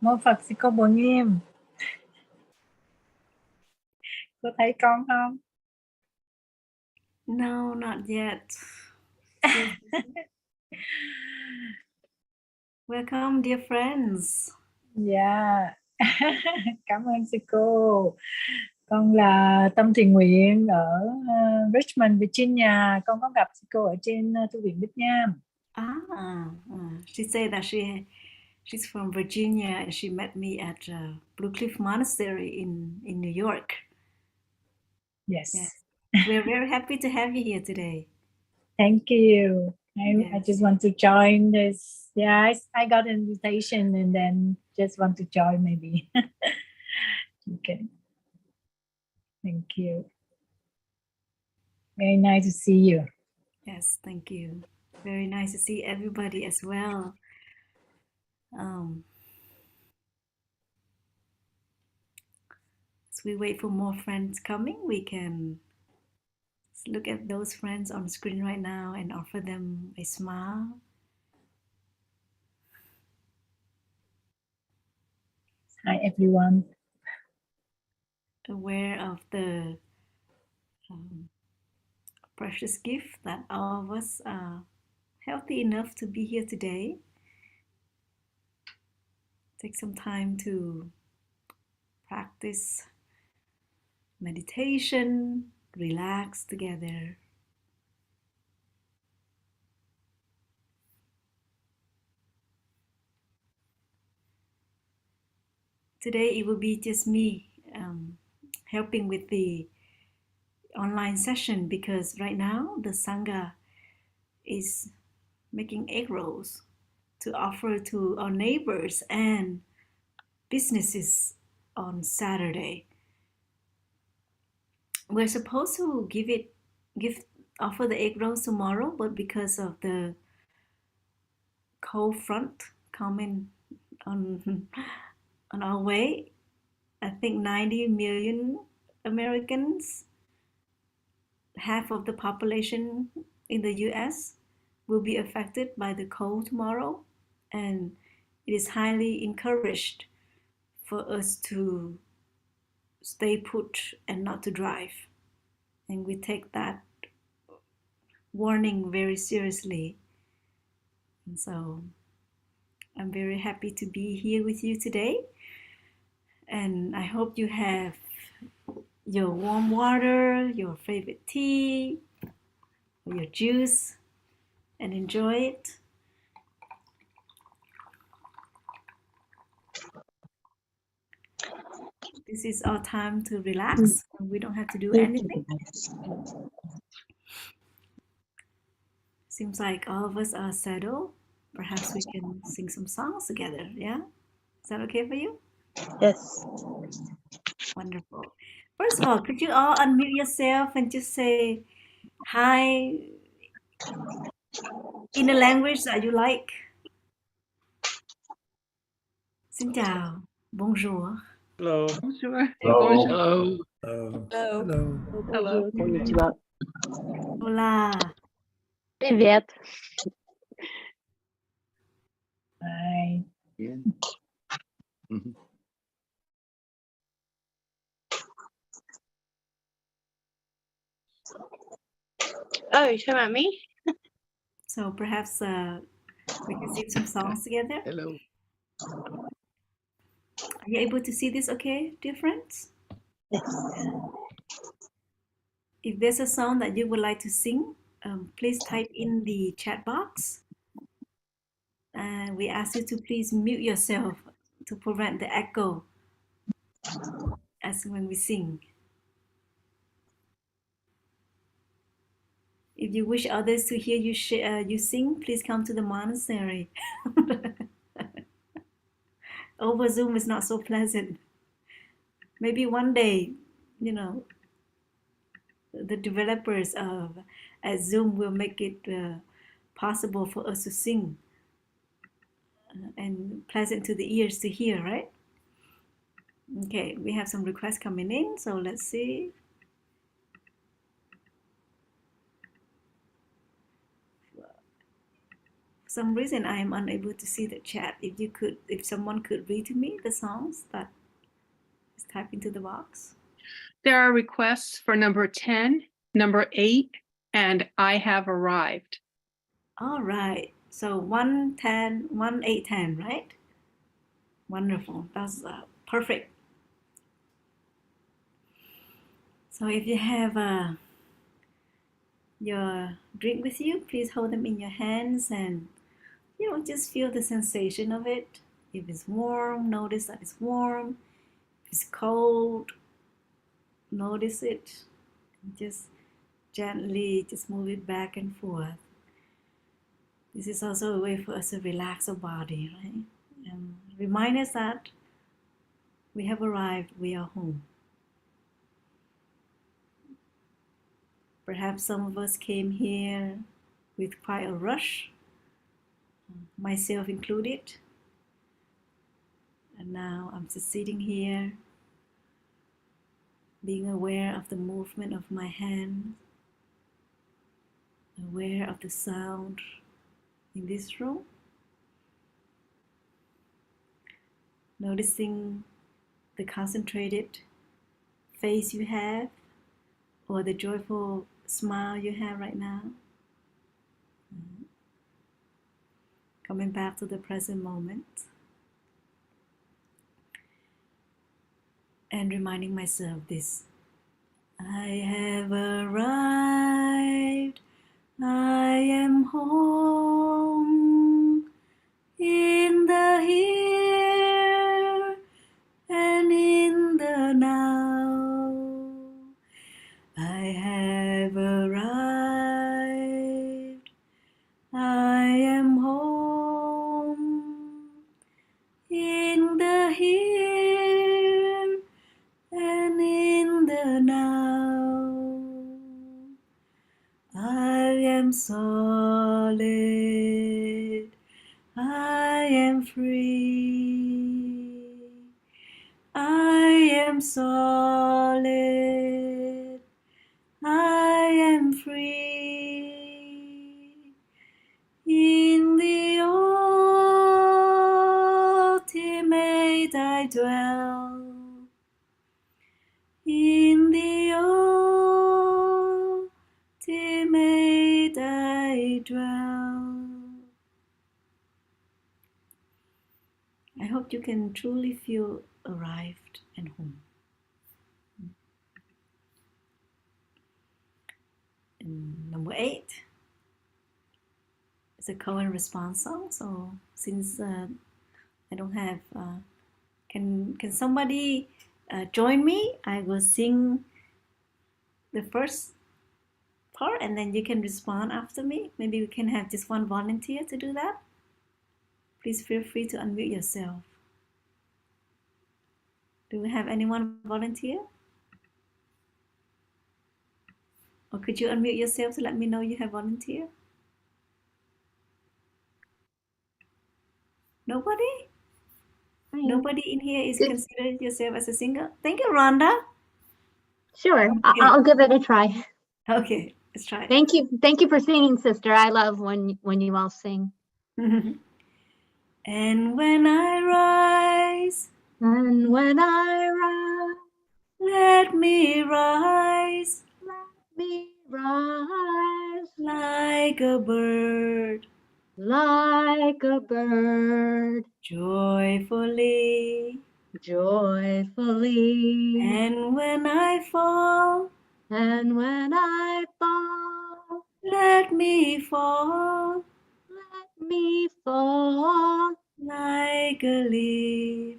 Mô Phật sư cô Bồ Nghiêm, cô thấy con không? No, not yet. Welcome, dear friends. Dạ, cảm ơn sư cô. Con là tâm thiện nguyện ở Richmond, Virginia. Con có gặp sư cô ở trên tu viện Bích Nham. She said that she's from Virginia and she met me at Blue Cliff Monastery in New York. Yes. Yes. We're very happy to have you here today. Thank you. I Yes. just want to join this. Yeah, I got an invitation and then just want to join maybe. Okay. Thank you. Very nice to see you. Yes, thank you. Very nice to see everybody as well. As we wait for more friends coming, we can look at those friends on screen right now and offer them a smile. Hi, everyone. Aware of the precious gift that all of us are healthy enough to be here today. Take some time to practice meditation, relax together. Today it will be just me helping with the online session because right now the Sangha is making egg rolls to offer to our neighbors and businesses on Saturday. We're supposed to offer the egg rolls tomorrow, but because of the cold front coming on our way, I think 90 million Americans, half of the population in the US, will be affected by the cold tomorrow, and it is highly encouraged for us to stay put and not to drive. And we take that warning very seriously. And so I'm very happy to be here with you today. And I hope you have your warm water, your favorite tea, or your juice, and enjoy it. This is our time to relax. We don't have to do anything. Seems like all of us are settled. Perhaps we can sing some songs together, yeah? Is that okay for you? Yes. Wonderful. First of all, could you all unmute yourself and just say hi in a language that you like? Xin chào, bonjour. Hello. Bonjour. Hello. Hello. Hello. Konnichiwa. Hola. Привет. Bye. Yeah. Oh, you talking about me? So perhaps we can sing some songs together. Hello. Are you able to see this okay, dear friends? Yes. If there's a song that you would like to sing, please type in the chat box. And we ask you to please mute yourself to prevent the echo as when we sing. If you wish others to hear you you sing, please come to the monastery. Over Zoom is not so pleasant. Maybe one day, you know, the developers at Zoom will make it possible for us to sing and pleasant to the ears to hear, right? Okay, we have some requests coming in, so let's see. some reason I am unable to see the chat. If someone could read to me the songs that is typed into the box. There are requests for number 10, number 8, and I Have Arrived. All right. So 1, 10, 1, 8, 10, right? Wonderful. That's perfect. So if you have your drink with you, please hold them in your hands and just feel the sensation of it. If it's warm, notice that it's warm. If it's cold, notice it. Just gently just move it back and forth. This is also a way for us to relax our body, right? And remind us that we have arrived, we are home. Perhaps some of us came here with quite a rush, myself included. And now I'm just sitting here, being aware of the movement of my hands, aware of the sound in this room, noticing the concentrated face you have or the joyful smile you have right now. Coming back to the present moment and reminding myself this: I have arrived, I am home, in the here and in the now. I have arrived, I am home, in the here and in the now. I am solid, I am free. I am solid, I am free. In the ultimate I dwell. In the ultimate I dwell. I hope you can truly feel arrived and home. And number 8 is a call and response song. So since I don't have, can somebody join me? I will sing the first part and then you can respond after me. Maybe we can have just one volunteer to do that. Please feel free to unmute yourself. Do we have anyone volunteer? Or could you unmute yourself to let me know you have volunteer? Nobody? Nobody in here is considered yourself as a singer? Thank you, Rhonda. Sure, Okay. I'll give it a try. Okay, let's try. Thank you for singing, sister. I love when you all sing. And when I rise, And when I rise, let me rise let me rise like a bird, like a bird, joyfully. joyfully. And when I fall, And when I fall, let me fall let me fall like a leaf,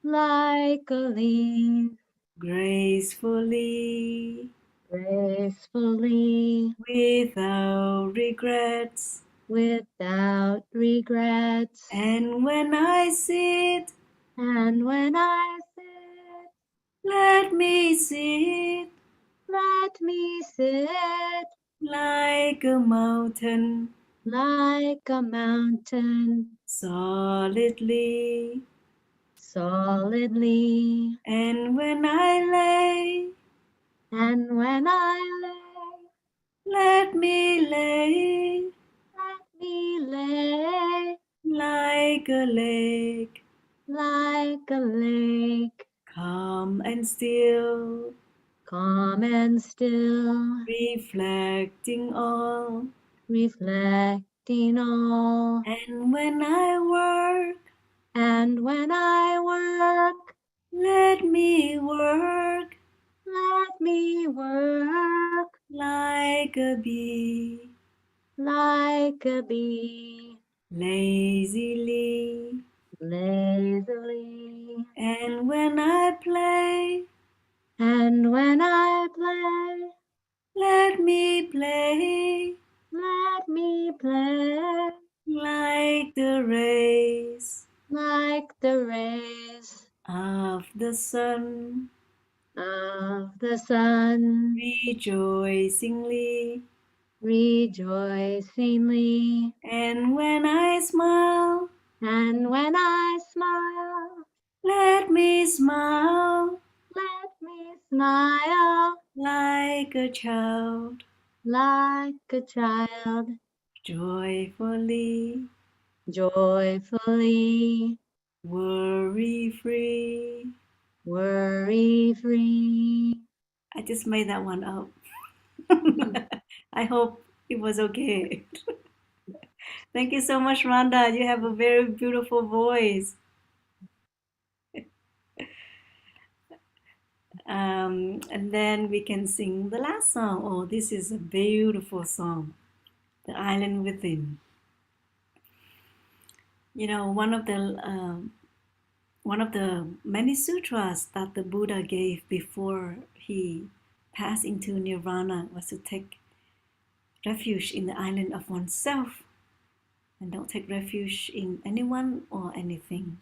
like a leaf, gracefully, gracefully, without regrets. without regrets. And when I sit, And when I sit, let me sit let me sit like a mountain, like a mountain, solidly. solidly. And when I lay, And when I lay, let me lay let me lay a lake, like a lake, calm and still, calm and still, reflecting all. reflecting all. And when I work, And when I work, let me work let me work like a bee, like a bee, lazily. lazily. And when I play, And when I play, let me play let me play like the rays like the rays of the sun, of the sun, rejoicingly. rejoicingly. And when I smile, And when I smile, let me smile let me smile like a child, like a child, joyfully, joyfully, worry-free. worry-free. I just made that one up. I hope it was okay. Thank you so much, Rhonda. You have a very beautiful voice. And then we can sing the last song. Oh, this is a beautiful song, The Island Within. You know, one of the many sutras that the Buddha gave before he passed into nirvana was to take refuge in the island of oneself and don't take refuge in anyone or anything.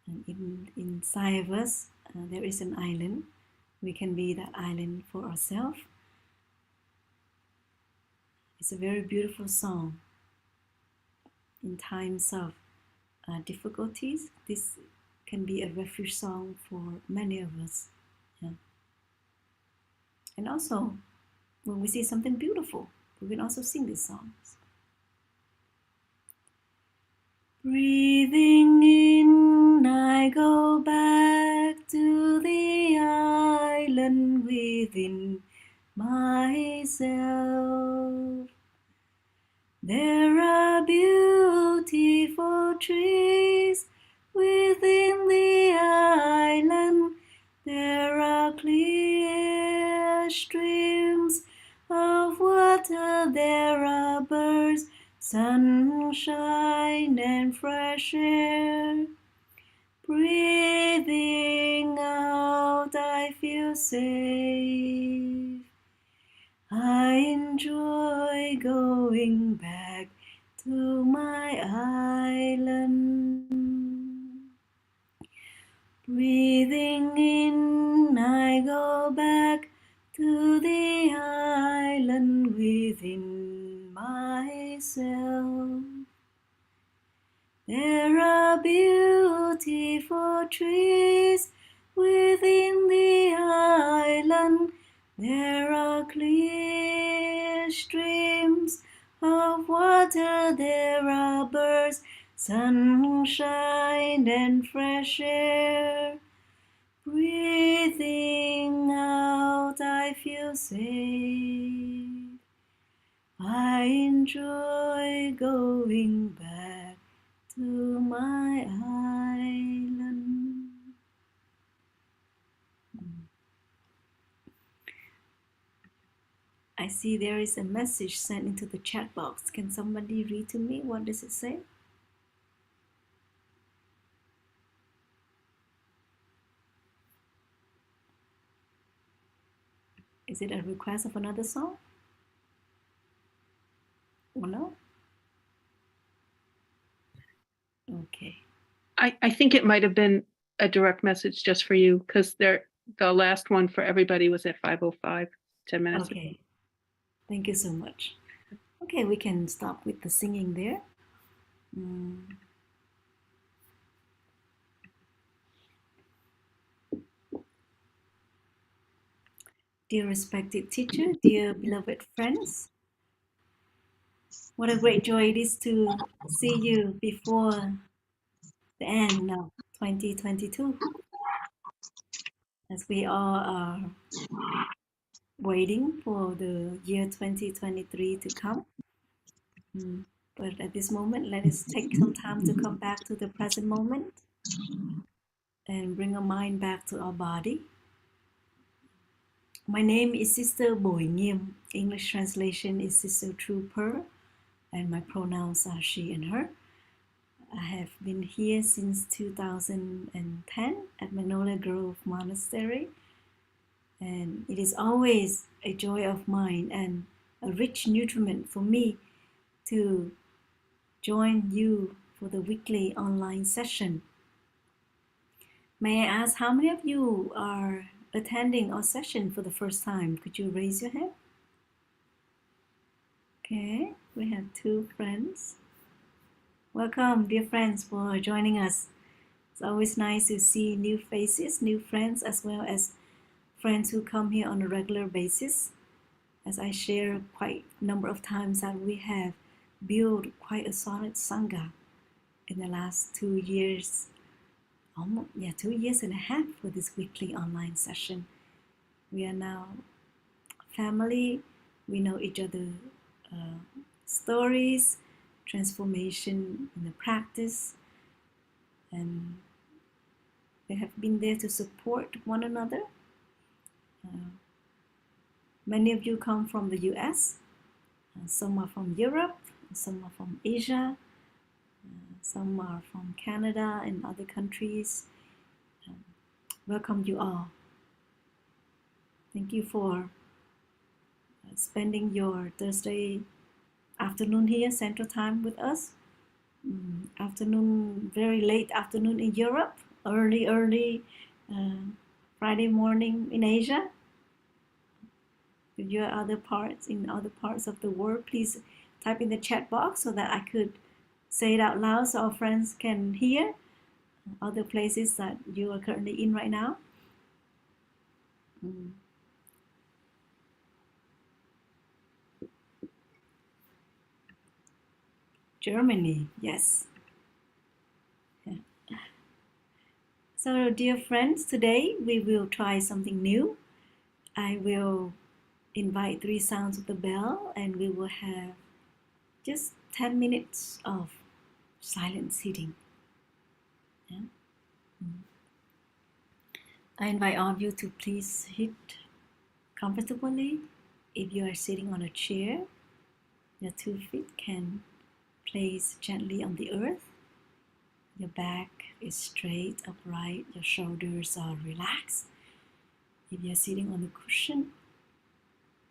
And inside of us, there is an island. We can be that island for ourselves. It's a very beautiful song. In times of difficulties, this can be a refuge song for many of us. Yeah. And also, when we see something beautiful, we can also sing these songs. Breathing in, I go back to the island within myself. There are beautiful trees within the island. There are clear streams of water. There are birds, sunshine, and fresh air. Breathing out, I feel safe. I enjoy going back to my island. Breathing in, I go back to the island within myself. There are beautiful trees within the island. There are clear streams of water. There are birds, sunshine, and fresh air. Breathing out, I feel safe. I enjoy going back to my island. I see there is a message sent into the chat box. Can somebody read to me? What does it say? Is it a request of another song? Or no? Okay. I think it might have been a direct message just for you because the last one for everybody was at 5:05, 10 minutes ago. Okay. Thank you so much. Okay, we can stop with the singing there. Dear respected teacher, dear beloved friends, what a great joy it is to see you before the end of 2022, as we all are waiting for the year 2023 to come. But at this moment, let us take some time to come back to the present moment and bring our mind back to our body. My name is Sister Nghiem. English translation is Sister True Pearl, and my pronouns are she and her. I have been here since 2010 at Magnolia Grove Monastery, and it is always a joy of mine and a rich nutriment for me to join you for the weekly online session. May I ask how many of you are attending our session for the first time? Could you raise your hand? Okay, we have 2 friends. Welcome, dear friends, for joining us. It's always nice to see new faces, new friends, as well as friends who come here on a regular basis. As I share quite a number of times that we have built quite a solid Sangha in the last 2 years, 2 years and a half for this weekly online session. We are now family. We know each other's stories, transformation in the practice, and we have been there to support one another. Many of you come from the US, some are from Europe, some are from Asia, some are from Canada and other countries. Welcome you all. Thank you for spending your Thursday afternoon here, Central Time, with us. Afternoon, very late afternoon in Europe, early Friday morning in Asia. If you are in other parts of the world, please type in the chat box so that I could say it out loud so our friends can hear other places that you are currently in right now. Germany, yes. Yeah. So, dear friends, today we will try something new. I will invite 3 sounds of the bell, and we will have just 10 minutes of silent sitting. Yeah? I invite all of you to please sit comfortably. If you are sitting on a chair, your 2 feet can place gently on the earth. Your back is straight, upright, your shoulders are relaxed. If you're sitting on the cushion,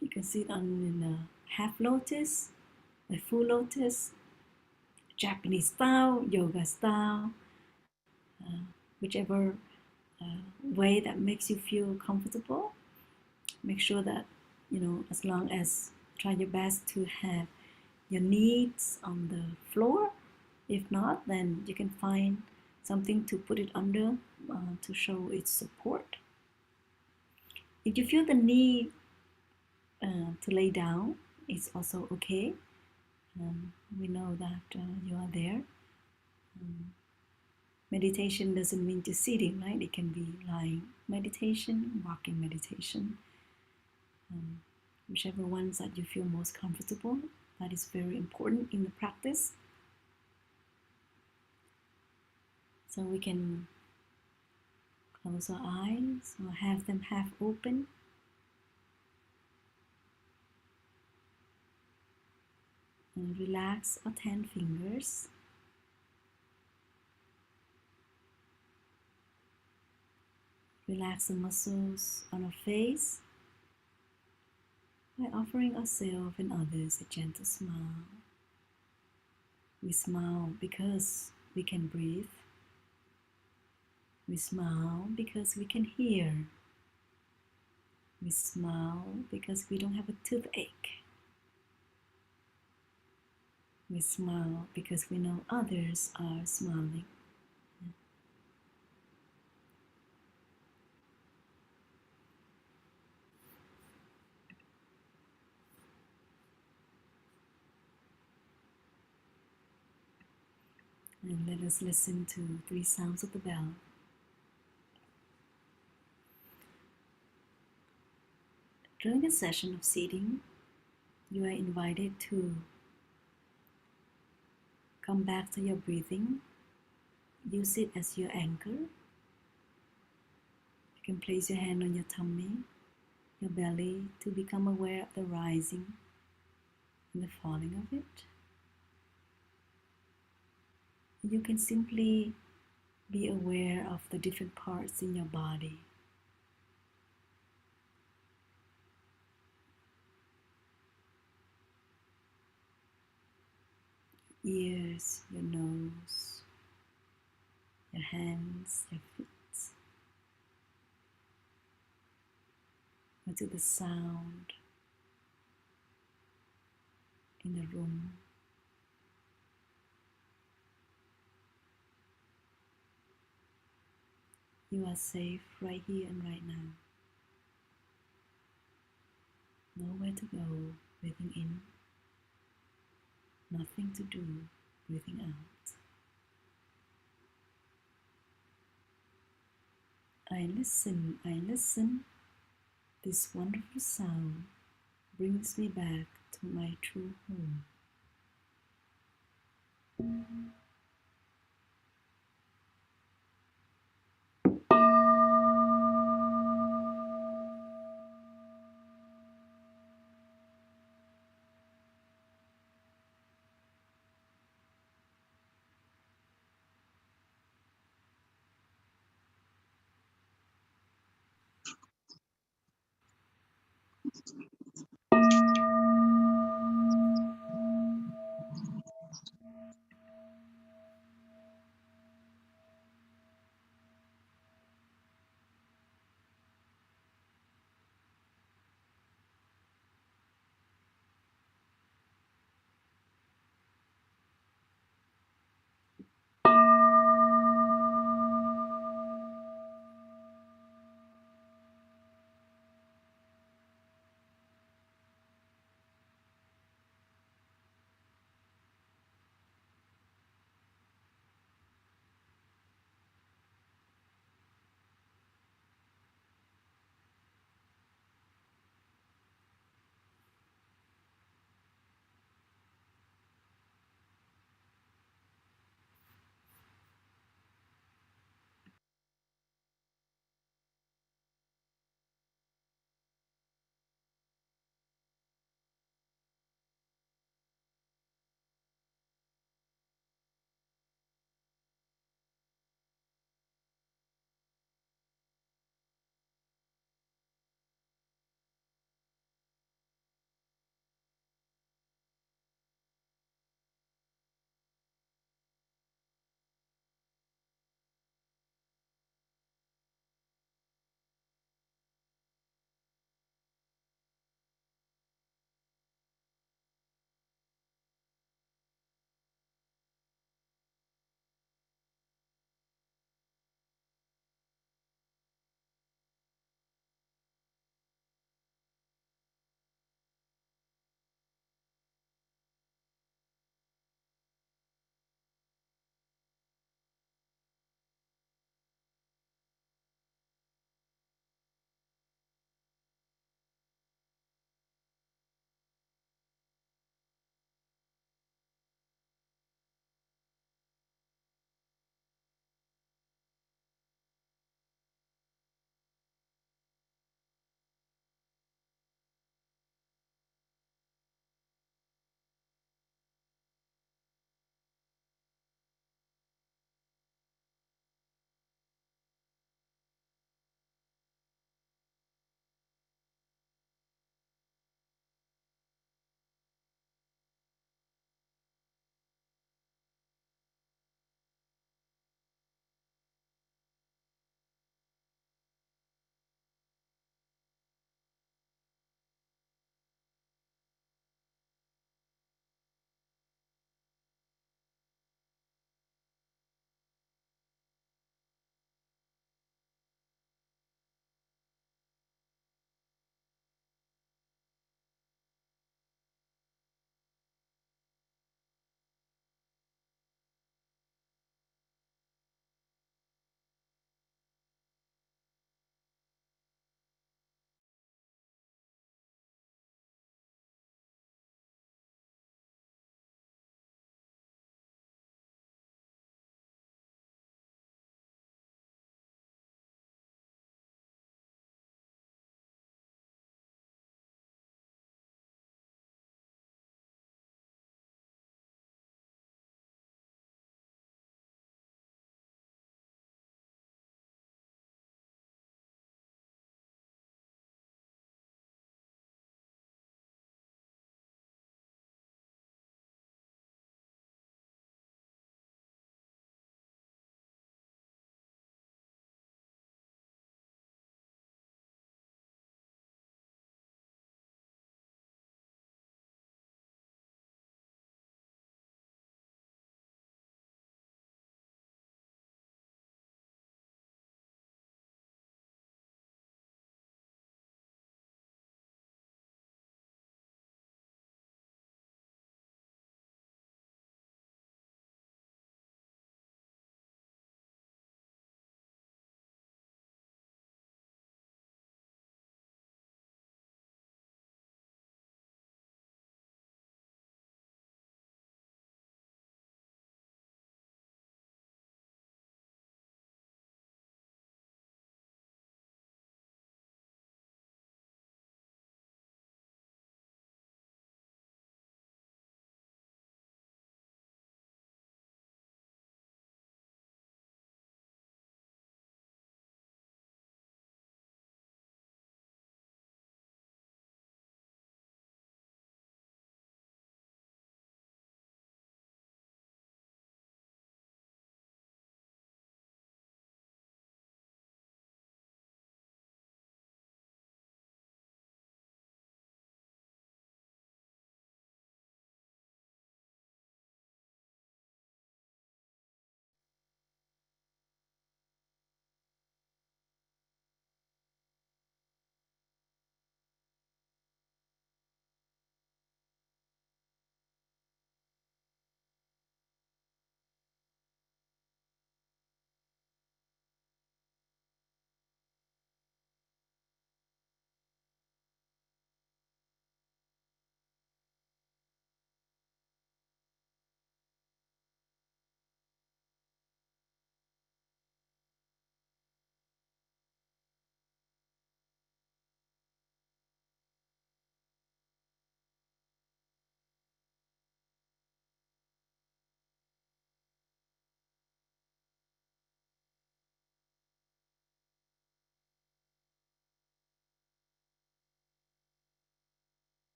you can sit in a half lotus, a full lotus, Japanese style, yoga style, whichever way that makes you feel comfortable. Make sure that, as long as try your best to have your knees on the floor. If not, then you can find something to put it under to show its support. If you feel the need to lay down, it's also okay. We know that you are there. Meditation doesn't mean just sitting, right? It can be lying meditation, walking meditation, whichever ones that you feel most comfortable. That is very important in the practice. So we can close our eyes or have them half open. And relax our 10 fingers. Relax the muscles on our face by offering ourselves and others a gentle smile. We smile because we can breathe. We smile because we can hear. We smile because we don't have a toothache. We smile because we know others are smiling. And let us listen to 3 sounds of the bell. During a session of seating, you are invited to come back to your breathing. Use it as your anchor. You can place your hand on your tummy, your belly, to become aware of the rising and the falling of it. You can simply be aware of the different parts in your body. Ears, your nose, your hands, your feet, or to the sound in the room. You are safe right here and right now. Nowhere to go, breathing in. Nothing to do, breathing out. I listen. This wonderful sound brings me back to my true home.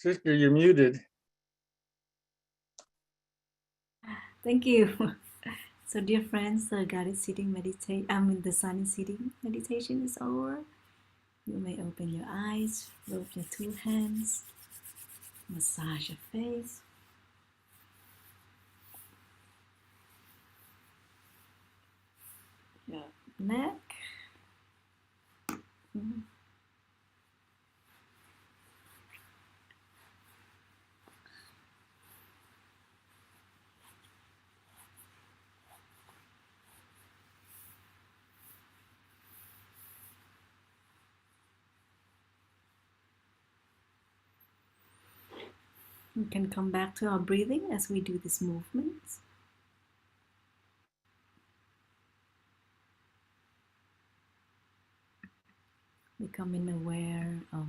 Sister, you're muted. Thank you. So, dear friends, the guided sitting meditation, the silent sitting meditation is over. You may open your eyes, rub your two hands, massage your face, your neck. Mhm. We can come back to our breathing as we do these movements. Becoming aware of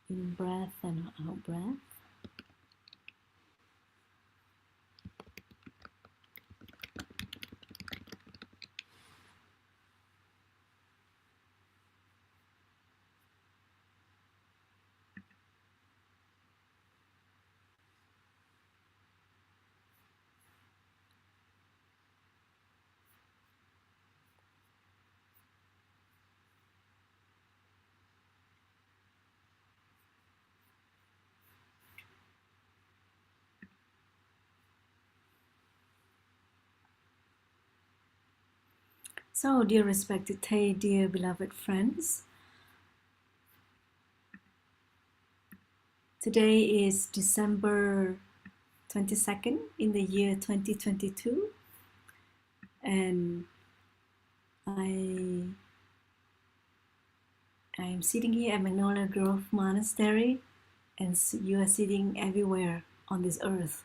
in breath and out breath. So, dear respected Tay, dear beloved friends, today is December 22nd in the year 2022, and I am sitting here at Magnolia Grove Monastery, and you are sitting everywhere on this earth.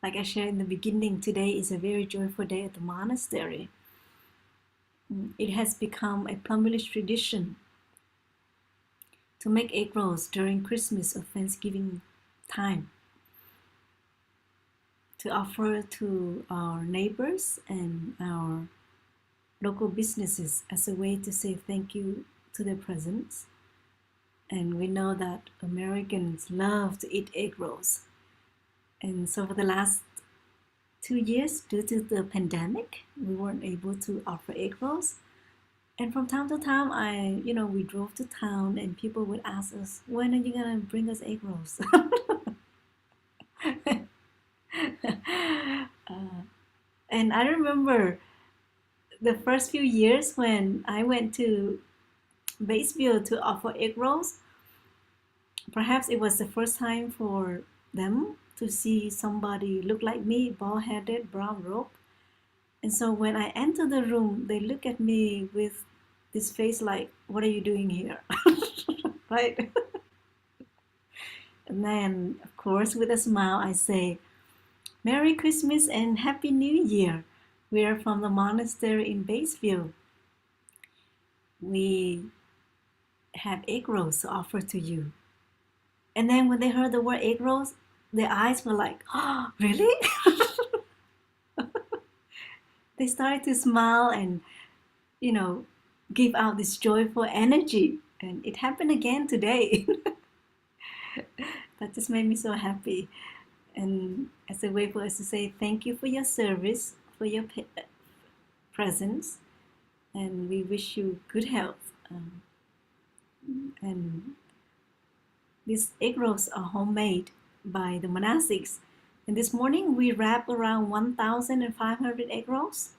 Like I shared in the beginning, today is a very joyful day at the monastery. It has become a Plumvillage tradition to make egg rolls during Christmas or Thanksgiving time to offer to our neighbors and our local businesses as a way to say thank you to their presence. And we know that Americans love to eat egg rolls. And so for the last 2 years, due to the pandemic, we weren't able to offer egg rolls. And from time to time, we drove to town and people would ask us, when are you gonna bring us egg rolls? And I remember the first few years when I went to Batesville to offer egg rolls, perhaps it was the first time for them to see somebody look like me, bald-headed, brown robe. And so when I enter the room, they look at me with this face like, what are you doing here? Right? And then, of course, with a smile, I say, Merry Christmas and Happy New Year. We are from the monastery in Batesville. We have egg rolls to offer to you. And then when they heard the word egg rolls, their eyes were like, oh, really? They started to smile and, give out this joyful energy. And it happened again today. That just made me so happy. And as a way for us to say thank you for your service, for your presence, and we wish you good health. And these egg rolls are homemade by the monastics. And this morning we wrapped around 1,500 egg rolls.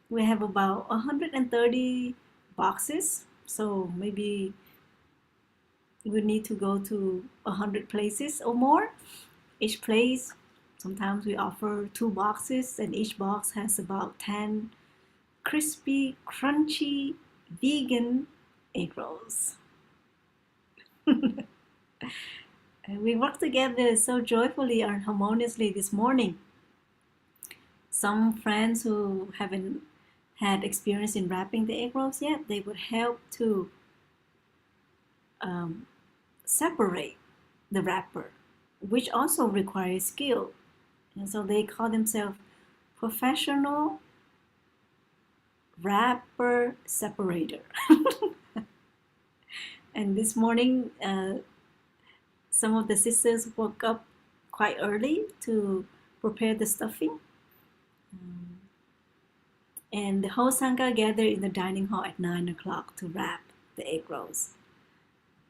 We have about 130 boxes, so maybe we need to go to 100 places or more. Each place, sometimes we offer 2 boxes, and each box has about 10 crispy, crunchy, vegan egg rolls. And we worked together so joyfully and harmoniously this morning. Some friends who haven't had experience in wrapping the egg rolls yet, they would help to separate the wrapper, which also requires skill. And so they call themselves professional wrapper separator. And this morning, some of the sisters woke up quite early to prepare the stuffing. And the whole Sangha gathered in the dining hall at 9 o'clock to wrap the egg rolls.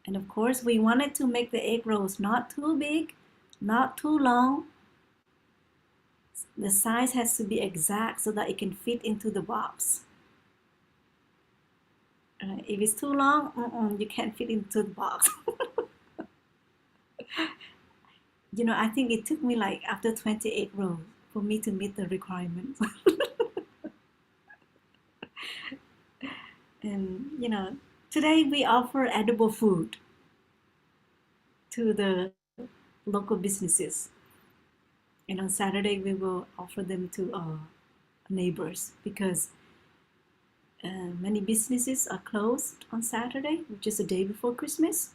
And of course, we wanted to make the egg rolls not too big, not too long. The size has to be exact so that it can fit into the box. If it's too long, you can't fit into the box. You know, I think it took me like after 28 rolls for me to meet the requirements. And, you know, today we offer edible food to the local businesses. And on Saturday, we will offer them to our neighbors because many businesses are closed on Saturday, which is the day before Christmas.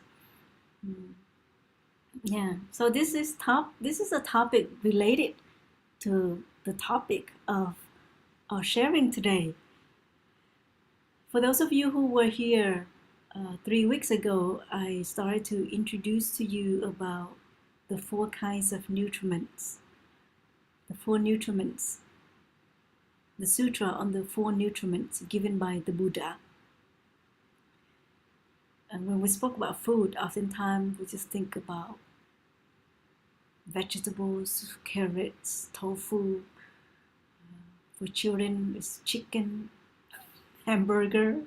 Yeah, so this is a topic related to the topic of our sharing today. For those of you who were here 3 weeks ago, I started to introduce to you about the 4 kinds of nutriments, the 4 nutriments, the sutra on the 4 nutriments given by the Buddha. And when we spoke about food, oftentimes we just think about vegetables, carrots, tofu. For children, it's chicken, hamburger.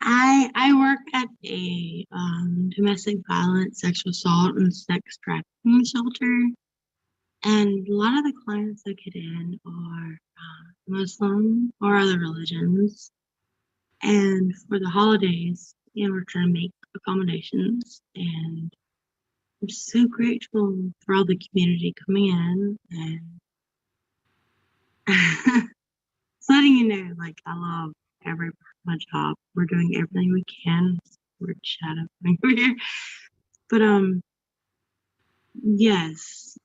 I work at a domestic violence, sexual assault, and sex trafficking shelter, and a lot of the clients that get in are Muslim or other religions. And for the holidays, you know, we're trying to make accommodations, and I'm so grateful for all the community coming in and just letting you know, like, I love every part of my job. We're doing everything we can. We're shadowing over here. But yes,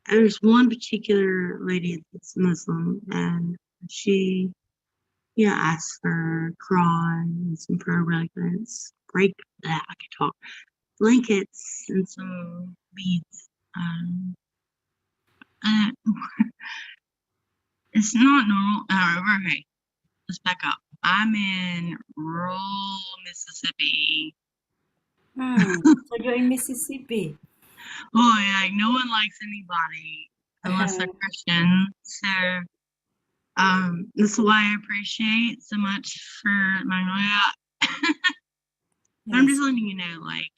there's one particular lady that's Muslim, and she, you know, asks for Quran and some prayer blankets, I can talk, blankets and some beads. Uh, it's not normal. Okay, let's back up. I'm in rural Mississippi. So you're in Mississippi. Oh, yeah, like no one likes anybody unless they're Christian. So that's why I appreciate so much for Magnolia. But I'm just letting you know, like,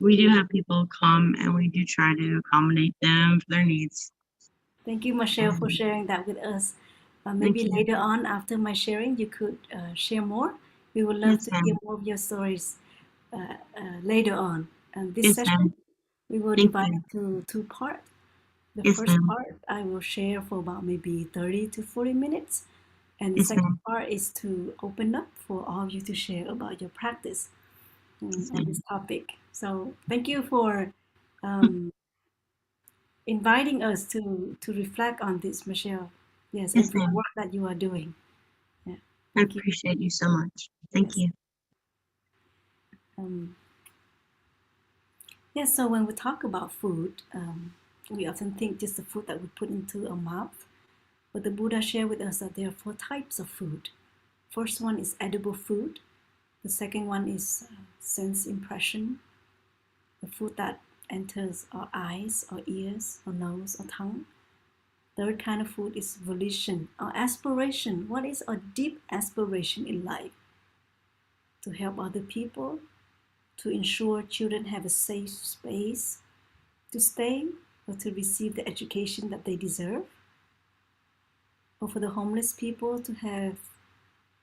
we do have people come and we do try to accommodate them for their needs. Thank you, Michelle, for sharing that with us. Maybe later on, after my sharing, you could share more. We would love to hear more of your stories later on. And this session, we will divide it to 2 parts. The first part, I will share for about maybe 30 to 40 minutes. And the second part is to open up for all of you to share about your practice on this topic. So thank you for inviting us to reflect on this, Michelle. Yes, and for the work that you are doing. Yeah, I appreciate you so much. Thank you. Yes, so when we talk about food, we often think just the food that we put into our mouth. But the Buddha shared with us that there are 4 types of food. First one is edible food. The second one is sense impression, the food that enters our eyes, our ears, our nose, our tongue. Third kind of food is volition, our aspiration. What is our deep aspiration in life? To help other people, to ensure children have a safe space to stay or to receive the education that they deserve, or for the homeless people to have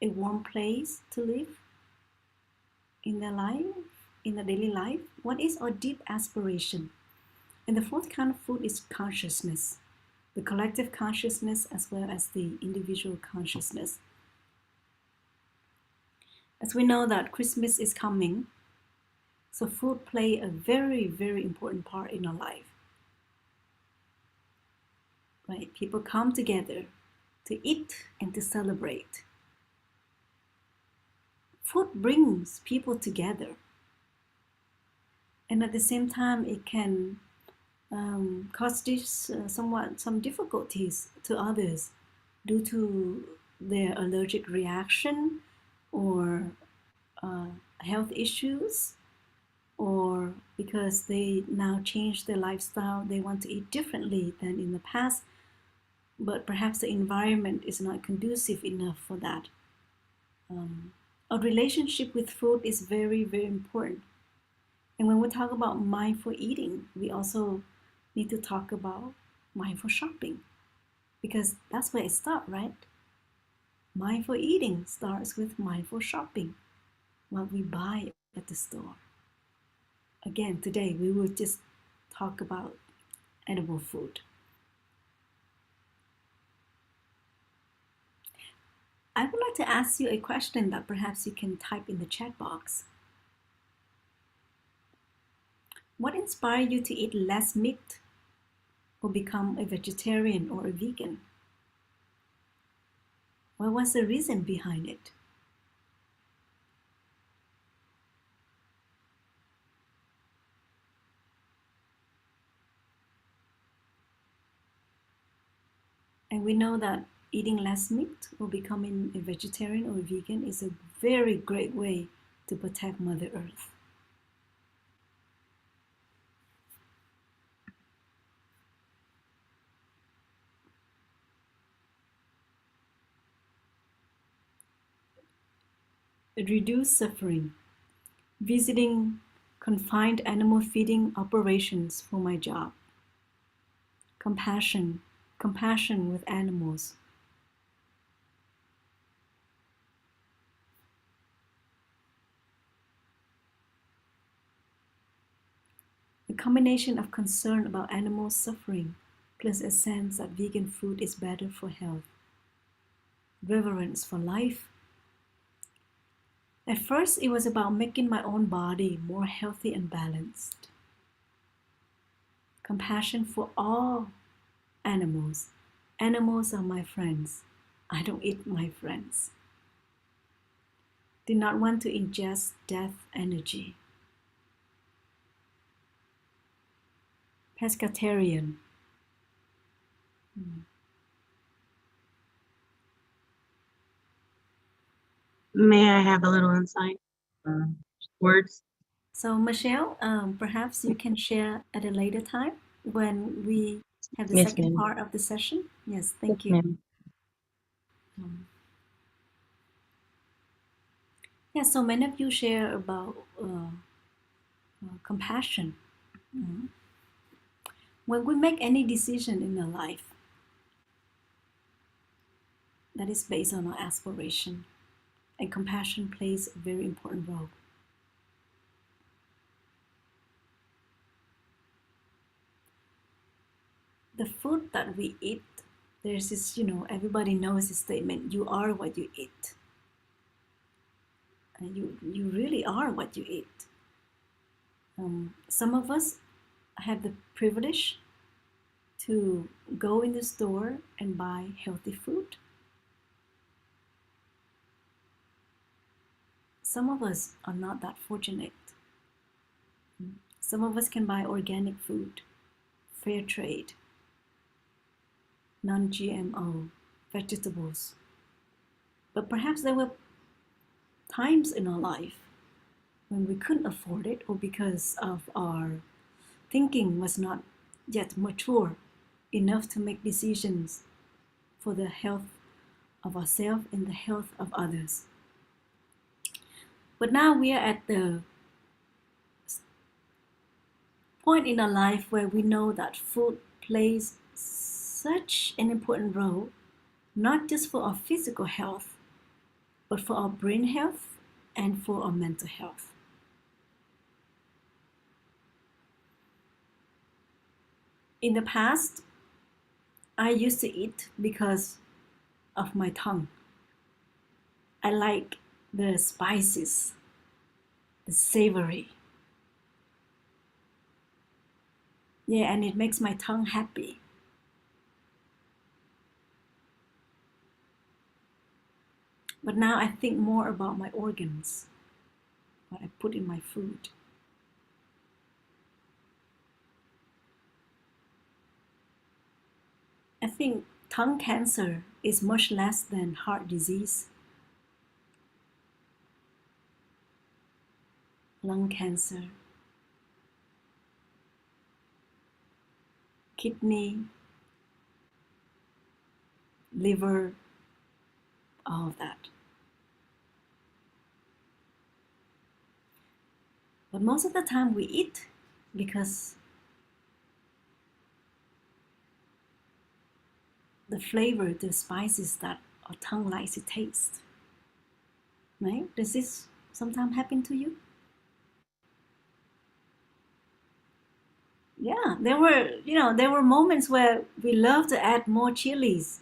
a warm place to live in their life, in their daily life. What is our deep aspiration? And the fourth kind of food is consciousness, the collective consciousness as well as the individual consciousness. As we know that Christmas is coming, so food play a very, very important part in our life. right? People come together to eat and to celebrate. Food brings people together, and at the same time, it can cause some difficulties to others due to their allergic reaction or health issues, or because they now change their lifestyle, they want to eat differently than in the past, but perhaps the environment is not conducive enough for that. A relationship with food is very, very important. And when we talk about mindful eating, we also need to talk about mindful shopping, because that's where it starts, right? Mindful eating starts with mindful shopping, what we buy at the store. Again, today we will just talk about edible food. I would like to ask you a question that perhaps you can type in the chat box. What inspired you to eat less meat or become a vegetarian or a vegan? What was the reason behind it? And we know that eating less meat or becoming a vegetarian or a vegan is a very great way to protect Mother Earth. Reduce suffering. Visiting confined animal feeding operations for my job. Compassion with animals. A combination of concern about animal suffering plus a sense that vegan food is better for health. Reverence for life. At first, it was about making my own body more healthy and balanced. Compassion for all animals. Animals are my friends. I don't eat my friends. Did not want to ingest death energy. Pescatarian. May I have a little insight? Words? So Michelle, perhaps you can share at a later time when we have the Yes, second ma'am. part of the session. Yes, thank Yes, you. ma'am. Yeah, so many of you share about compassion. When we make any decision in our life that is based on our aspiration, and compassion plays a very important role. The food that we eat, there's this, everybody knows this statement, you are what you eat. And you really are what you eat. Some of us have the privilege to go in the store and buy healthy food. Some of us are not that fortunate. Some of us can buy organic food, fair trade, non-GMO, vegetables. But perhaps there were times in our life when we couldn't afford it, or because of our thinking was not yet mature enough to make decisions for the health of ourselves and the health of others. But now we are at the point in our life where we know that food plays such an important role, not just for our physical health, but for our brain health and for our mental health. In the past, I used to eat because of my tongue. I like the spices, the savory. Yeah, and it makes my tongue happy. But now I think more about my organs, what I put in my food. I think tongue cancer is much less than heart disease, lung cancer, kidney, liver, all of that. But most of the time we eat because the flavor, the spices that our tongue likes to taste. Right? Does this sometimes happen to you? Yeah, there were moments where we love to add more chilies,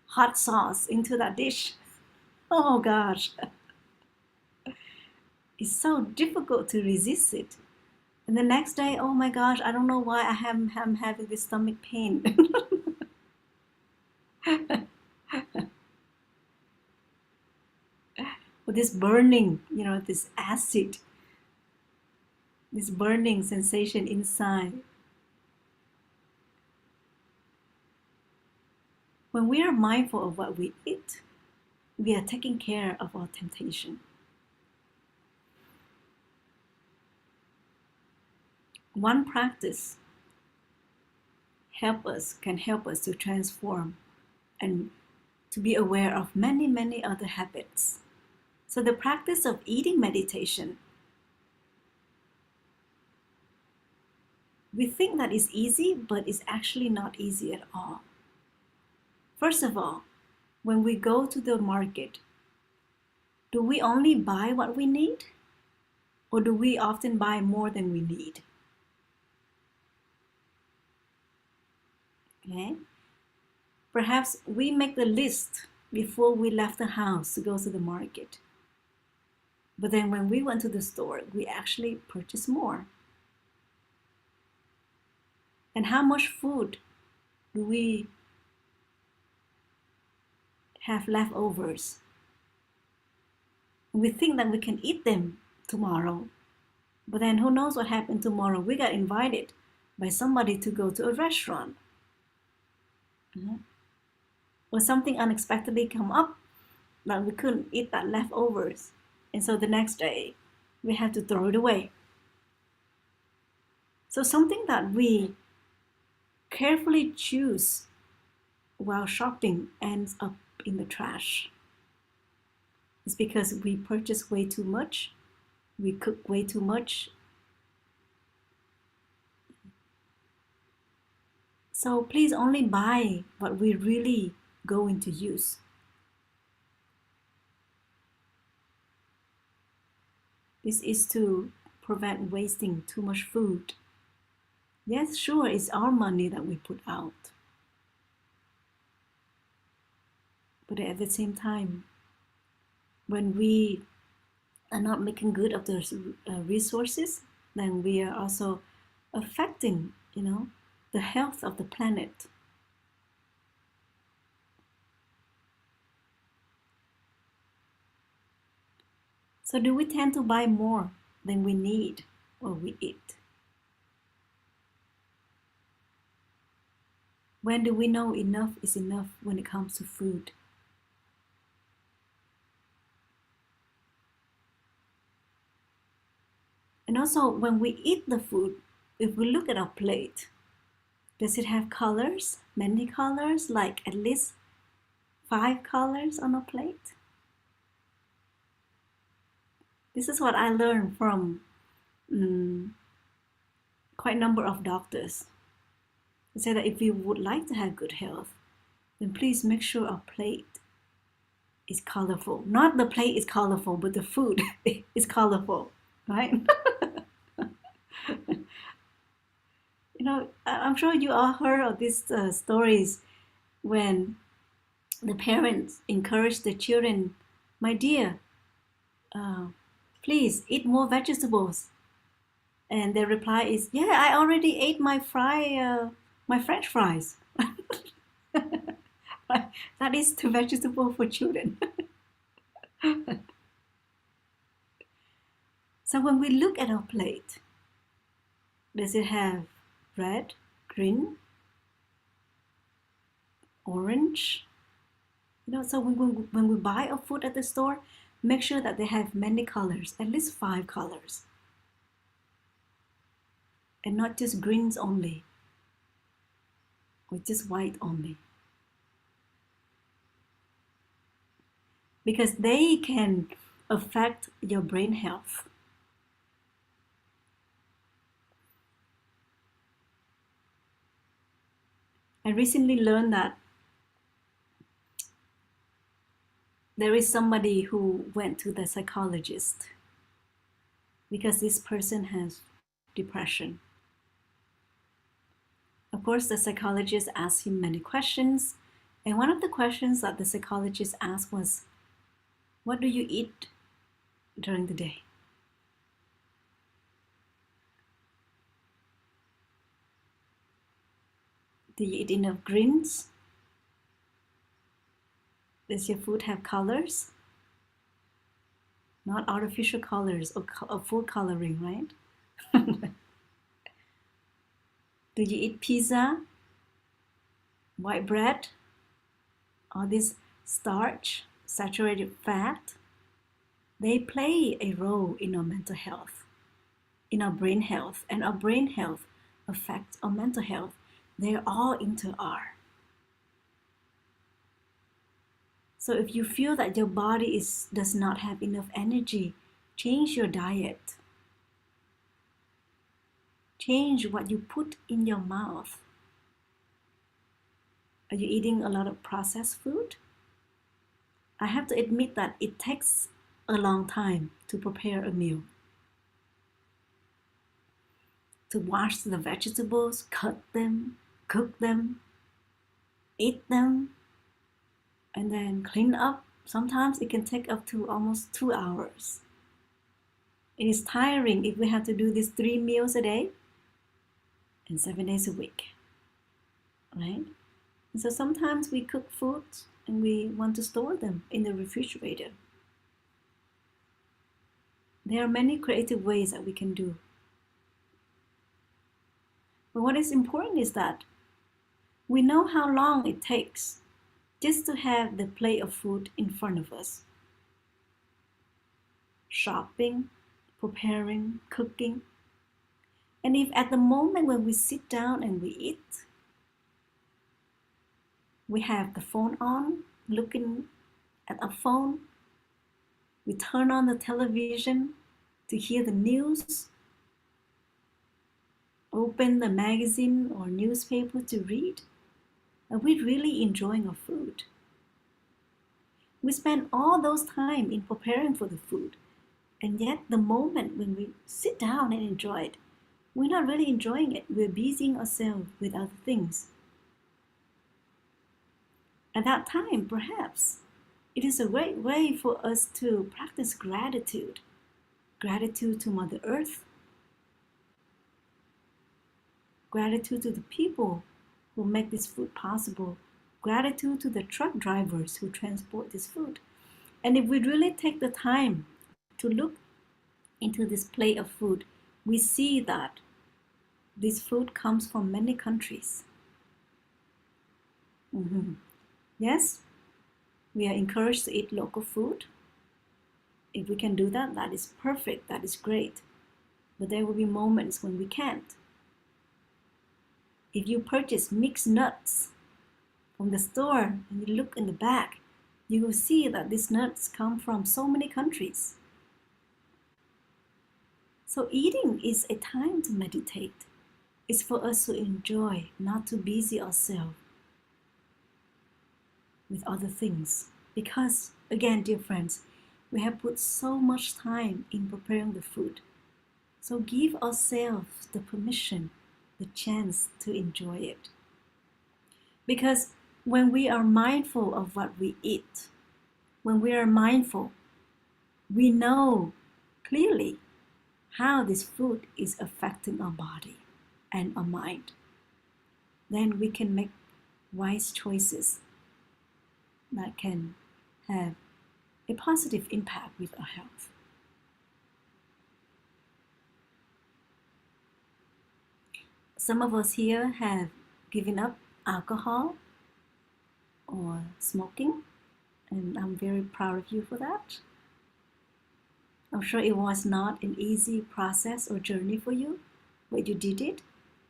hot sauce into that dish. Oh gosh. It's so difficult to resist it. And the next day, oh my gosh, I don't know why I'm having this stomach pain. With this burning, this acid, this burning sensation inside. When we are mindful of what we eat, we are taking care of our temptation. One practice can help us to transform and to be aware of many, many other habits. So the practice of eating meditation, we think that is easy, but it's actually not easy at all. First of all, when we go to the market, do we only buy what we need? Or do we often buy more than we need? Okay? Perhaps we make the list before we left the house to go to the market. But then when we went to the store, we actually purchased more. And how much food do we have leftovers? We think that we can eat them tomorrow. But then who knows what happened tomorrow? We got invited by somebody to go to a restaurant. Or something unexpectedly come up that we couldn't eat that leftovers. And so the next day, we have to throw it away. So something that we carefully choose while shopping ends up in the trash. It's because we purchase way too much, we cook way too much. So please only buy what we really going to use. This is to prevent wasting too much food. Yes, sure, it's our money that we put out. But at the same time, when we are not making good of those resources, then we are also affecting, the health of the planet. So do we tend to buy more than we need or we eat? When do we know enough is enough when it comes to food? And also when we eat the food, if we look at our plate, does it have colors, many colors, like at least 5 colors on a plate? This is what I learned from quite a number of doctors. They say that if you would like to have good health, then please make sure our plate is colorful. Not the plate is colorful, but the food is colorful, right? I'm sure you all heard of these stories when the parents encourage the children, my dear, please eat more vegetables. And their reply is, yeah, I already ate my French fries. That is too vegetable for children. So when we look at our plate, does it have red, green, orange? So when we buy our food at the store, make sure that they have many colors, at least 5 colors, and not just greens only, or just white only. Because they can affect your brain health. I recently learned that there is somebody who went to the psychologist because this person has depression. Of course, the psychologist asked him many questions, and one of the questions that the psychologist asked was, what do you eat during the day? Do you eat enough greens? Does your food have colors? Not artificial colors or food coloring, right? Do you eat pizza, white bread, all this starch, saturated fat? They play a role in our mental health, in our brain health, and our brain health affects our mental health. They're all inter-are. So if you feel that your body does not have enough energy, change your diet. Change what you put in your mouth. Are you eating a lot of processed food? I have to admit that it takes a long time to prepare a meal. To wash the vegetables, cut them, cook them, eat them, and then clean up. Sometimes it can take up to almost 2 hours. It is tiring if we have to do these 3 meals a day and 7 days a week, right? And so sometimes we cook foods and we want to store them in the refrigerator. There are many creative ways that we can do. But what is important is that we know how long it takes just to have the plate of food in front of us. Shopping, preparing, cooking. And if at the moment when we sit down and we eat, we have the phone on, looking at our phone, we turn on the television to hear the news, open the magazine or newspaper to read, are we really enjoying our food? We spend all those time in preparing for the food, and yet the moment when we sit down and enjoy it, we're not really enjoying it. We're busying ourselves with other things. At that time, perhaps, it is a great way for us to practice gratitude. Gratitude to Mother Earth. Gratitude to the people who make this food possible. Gratitude to the truck drivers who transport this food. And if we really take the time to look into this plate of food, we see that this food comes from many countries. Yes, we are encouraged to eat local food. If we can do that, that is perfect, that is great. But there will be moments when we can't. If you purchase mixed nuts from the store and you look in the back, you will see that these nuts come from so many countries. So eating is a time to meditate. It's for us to enjoy, not to busy ourselves with other things. Because, again, dear friends, we have put so much time in preparing the food. So give ourselves the permission, the chance to enjoy it. Because when we are mindful of what we eat, when we are mindful, we know clearly how this food is affecting our body and our mind. Then we can make wise choices that can have a positive impact with our health. Some of us here have given up alcohol or smoking, and I'm very proud of you for that. I'm sure it was not an easy process or journey for you, but you did it.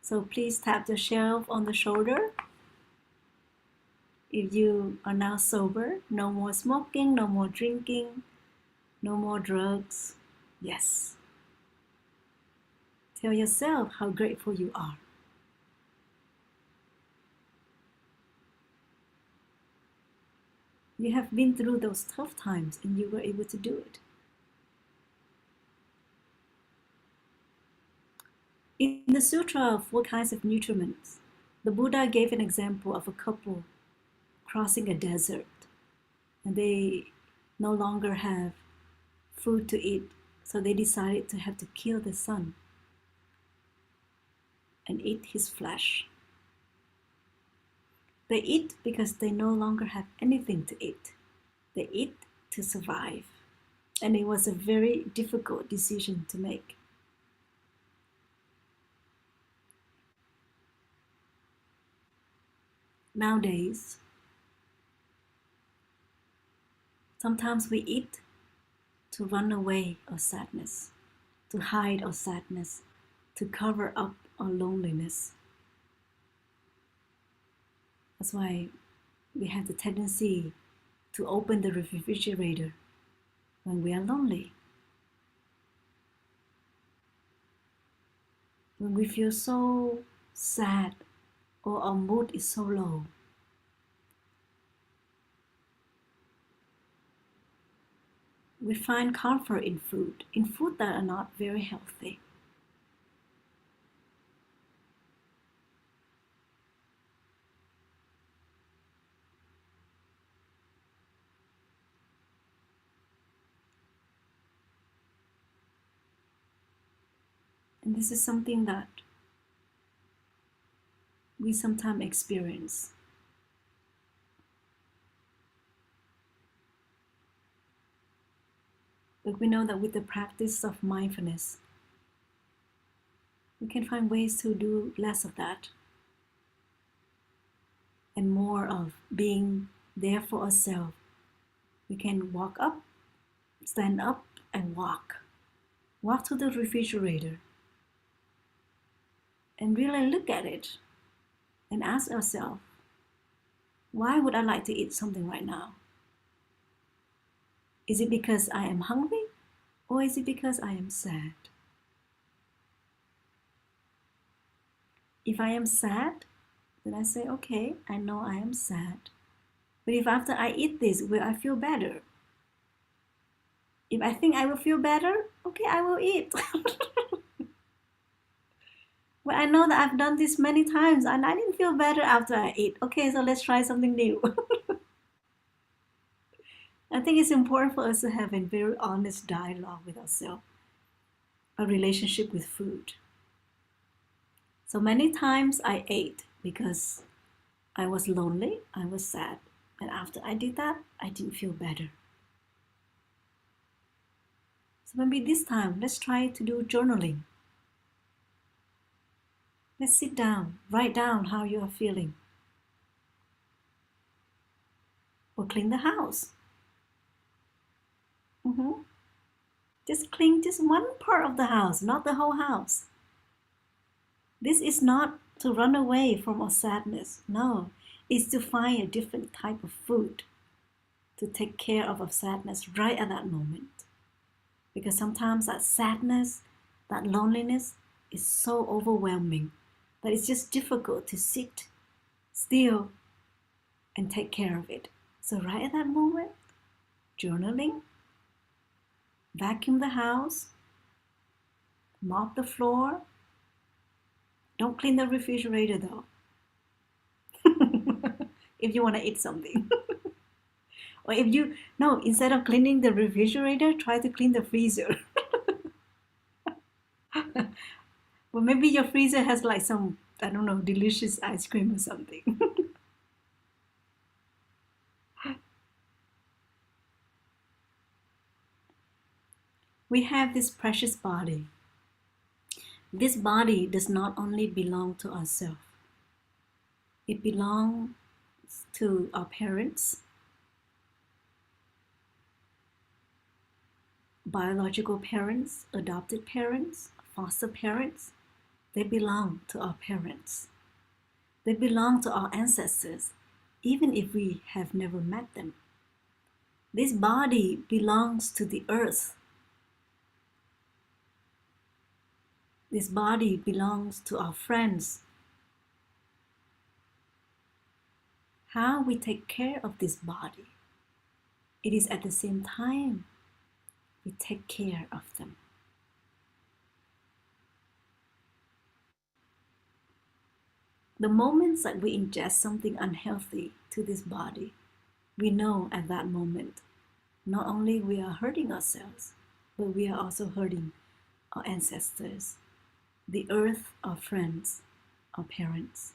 So please tap yourself on the shoulder. If you are now sober, no more smoking, no more drinking, no more drugs. Yes. Tell yourself how grateful you are. You have been through those tough times and you were able to do it. In the Sutra of Four Kinds of Nutriments, the Buddha gave an example of a couple crossing a desert, and they no longer have food to eat, so they decided to have to kill the sun and eat his flesh. They eat because they no longer have anything to eat. They eat to survive, and it was a very difficult decision to make. Nowadays, sometimes we eat to run away our sadness, to hide our sadness, to cover up our loneliness. That's why we have the tendency to open the refrigerator when we are lonely. When we feel so sad or our mood is so low. We find comfort in food that are not very healthy. And this is something that we sometimes experience. But we know that with the practice of mindfulness, we can find ways to do less of that and more of being there for ourselves. We can walk up, stand up, and walk. Walk to the refrigerator and really look at it and ask ourselves, why would I like to eat something right now? Is it because I am hungry, or is it because I am sad? If I am sad, then I say, okay, I know I am sad. But if after I eat this, will I feel better? If I think I will feel better, okay, I will eat. Well, I know that I've done this many times and I didn't feel better after I ate. Okay, so let's try something new. I think it's important for us to have a very honest dialogue with ourselves, a relationship with food. So many times I ate because I was lonely, I was sad, and after I did that, I didn't feel better. So maybe this time, let's try to do journaling. Let's sit down, write down how you are feeling. Or clean the house. Just clean just one part of the house, not the whole house. This is not to run away from our sadness. No, it's to find a different type of food to take care of our sadness right at that moment. Because sometimes that sadness, that loneliness is so overwhelming that it's just difficult to sit still and take care of it. So right at that moment, journaling, vacuum the house, mop the floor. Don't clean the refrigerator though. If you want to eat something. Or if you, no, instead of cleaning the refrigerator, try to clean the freezer. Well, maybe your freezer has like some, I don't know, delicious ice cream or something. We have this precious body. This body does not only belong to ourselves, it belongs to our parents, biological parents, adopted parents, foster parents. They belong to our parents. They belong to our ancestors, even if we have never met them. This body belongs to the earth. This body belongs to our friends. How we take care of this body, it is at the same time we take care of them. The moments that we ingest something unhealthy to this body, we know at that moment, not only we are hurting ourselves, but we are also hurting our ancestors, the earth, our friends, our parents.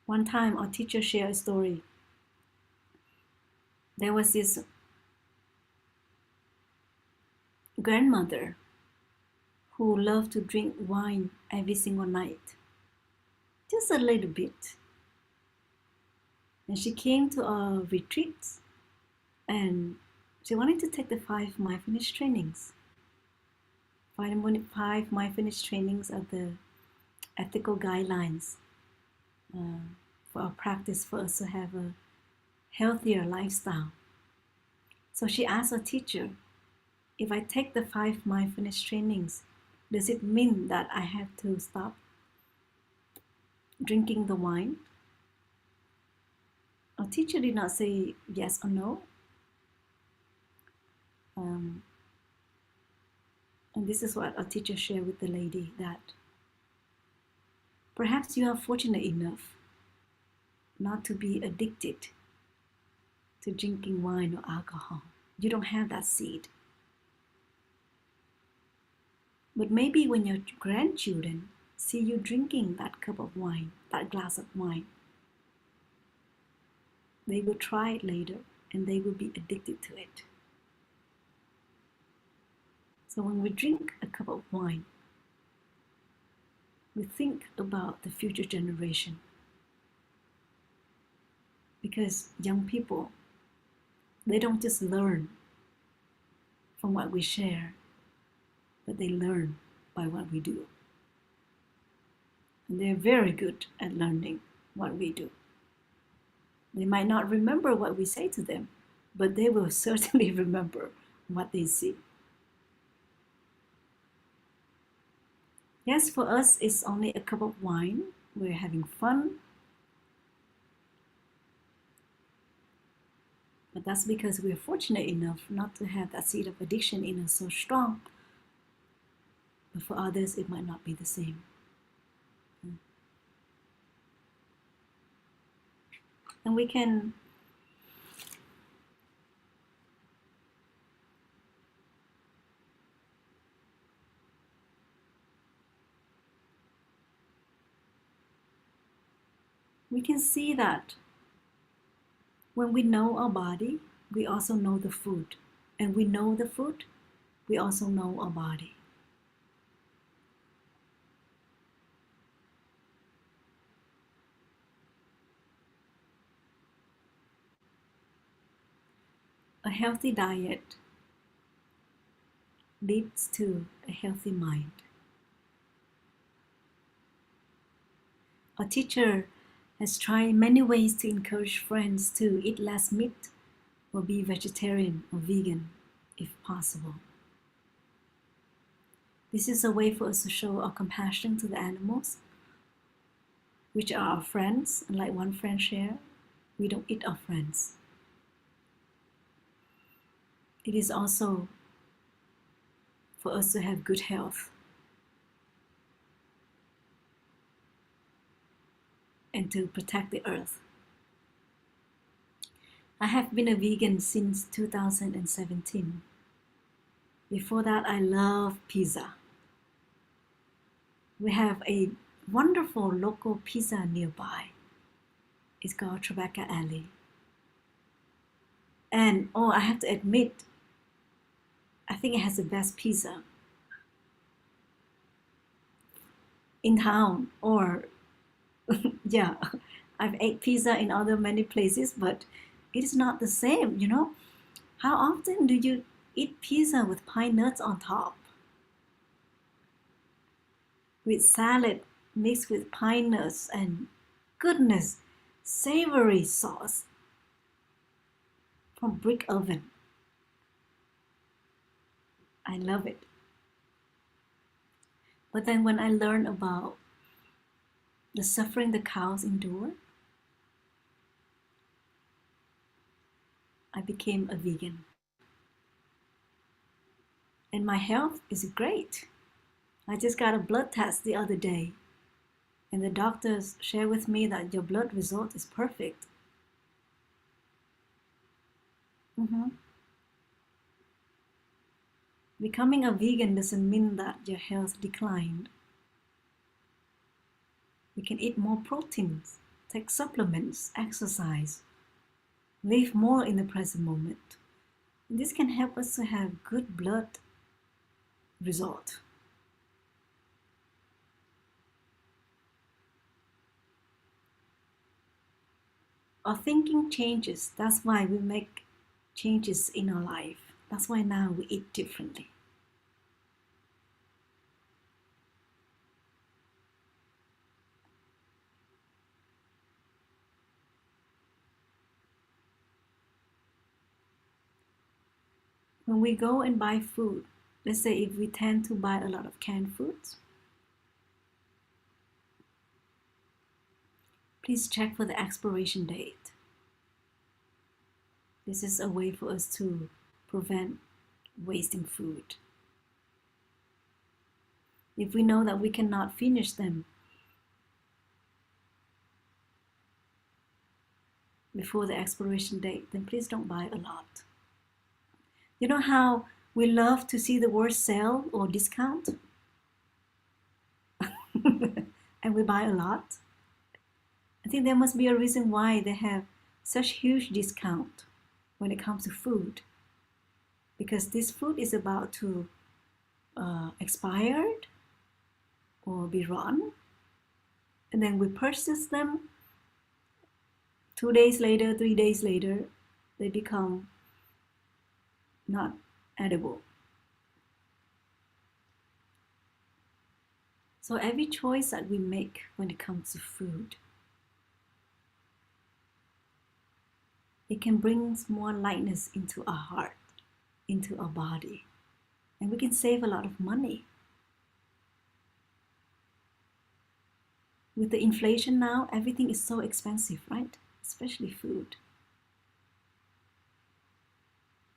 One time our teacher shared a story. There was this grandmother who loved to drink wine every single night, just a little bit. And she came to our retreats and she wanted to take the 5 mindfulness trainings. 5 mindfulness trainings are the ethical guidelines for our practice, for us to have a healthier lifestyle. So she asked her teacher, if I take the 5 mindfulness trainings, does it mean that I have to stop drinking the wine? Our teacher did not say yes or no. And this is what our teacher shared with the lady, that perhaps you are fortunate enough not to be addicted to drinking wine or alcohol. You don't have that seed. But maybe when your grandchildren see you drinking that cup of wine, that glass of wine, they will try it later and they will be addicted to it. So when we drink a cup of wine, we think about the future generation. Because young people, they don't just learn from what we share, but they learn by what we do. And they're very good at learning what we do. They might not remember what we say to them, but they will certainly remember what they see. Yes, for us, it's only a cup of wine. We're having fun. But that's because we're fortunate enough not to have that seed of addiction in us so strong. But for others, it might not be the same. And we can see that when we know our body, we also know the food. And we know the food, we also know our body. A healthy diet leads to a healthy mind. Our teacher has tried many ways to encourage friends to eat less meat or be vegetarian or vegan if possible. This is a way for us to show our compassion to the animals, which are our friends. And like one friend shared, we don't eat our friends. It is also for us to have good health and to protect the earth. I have been a vegan since 2017. Before that, I love pizza. We have a wonderful local pizza nearby. It's called Tribeca Alley. And oh, I have to admit, I think it has the best pizza in town. Or yeah, I've ate pizza in other many places, but it is not the same, you know. How often do you eat pizza with pine nuts on top? With salad mixed with pine nuts and goodness, savory sauce from brick oven. I love it. But then when I learned about the suffering the cows endure, I became a vegan. And my health is great. I just got a blood test the other day, and the doctors share with me that your blood result is perfect. Becoming a vegan doesn't mean that your health declined. You can eat more proteins, take supplements, exercise, live more in the present moment. And this can help us to have good blood result. Our thinking changes. That's why we make changes in our life. That's why now we eat differently. When we go and buy food, let's say if we tend to buy a lot of canned foods, please check for the expiration date. This is a way for us to prevent wasting food. If we know that we cannot finish them before the expiration date, then please don't buy a lot. You know how we love to see the word sale or discount? And we buy a lot? I think there must be a reason why they have such huge discount when it comes to food. Because this food is about to expired or be run, and then we purchase them. 2 days later, 3 days later, they become not edible. So every choice that we make when it comes to food, it can bring more lightness into our heart, into our body, and we can save a lot of money. With the inflation now, everything is so expensive, right? Especially food.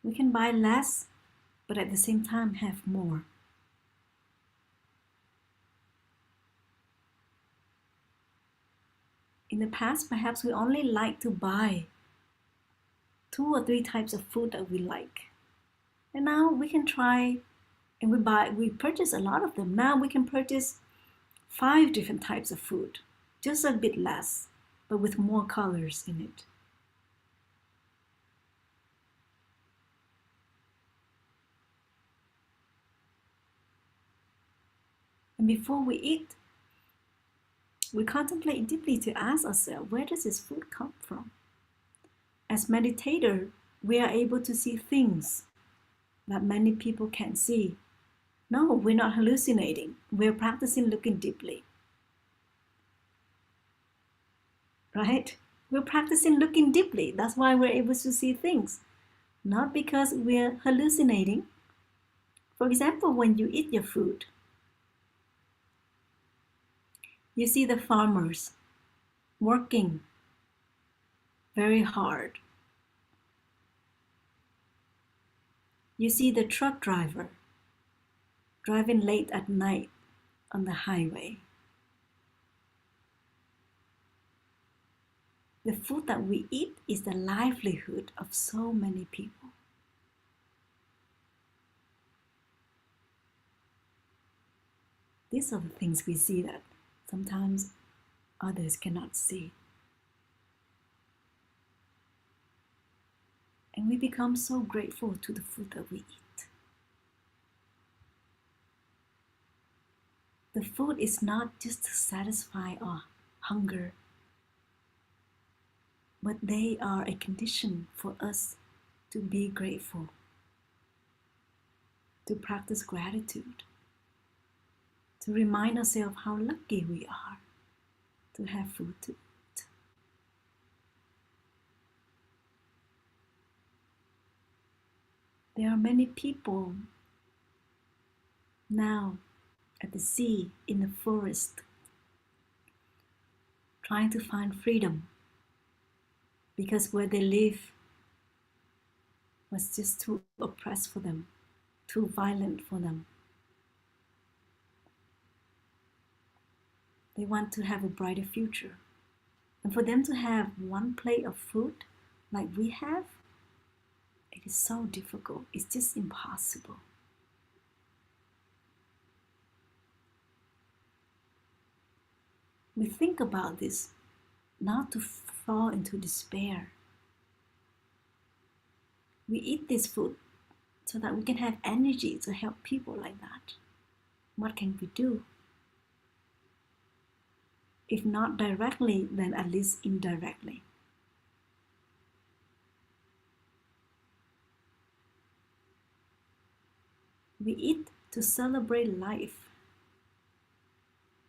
We can buy less, but at the same time have more. In the past, perhaps we only like to buy 2 or 3 types of food that we like. And now we can try, and we purchase a lot of them. Now we can purchase 5 different types of food, just a bit less, but with more colors in it. And before we eat, we contemplate deeply to ask ourselves, where does this food come from? As meditators, we are able to see things that many people can't see. No, we're not hallucinating. We're practicing looking deeply. Right? We're practicing looking deeply. That's why we're able to see things. Not because we're hallucinating. For example, when you eat your food, you see the farmers working very hard. You see the truck driver driving late at night on the highway. The food that we eat is the livelihood of so many people. These are the things we see that sometimes others cannot see. we become so grateful to the food that we eat. The food is not just to satisfy our hunger, but they are a condition for us to be grateful, to practice gratitude, to remind ourselves how lucky we are to have food to eat. There are many people now at the sea, in the forest, trying to find freedom because where they live was just too oppressed for them, too violent for them. They want to have a brighter future. And for them to have one plate of food like we have, it is so difficult. It's just impossible. We think about this not to fall into despair. We eat this food so that we can have energy to help people like that. What can we do? If not directly, then at least indirectly. We eat to celebrate life,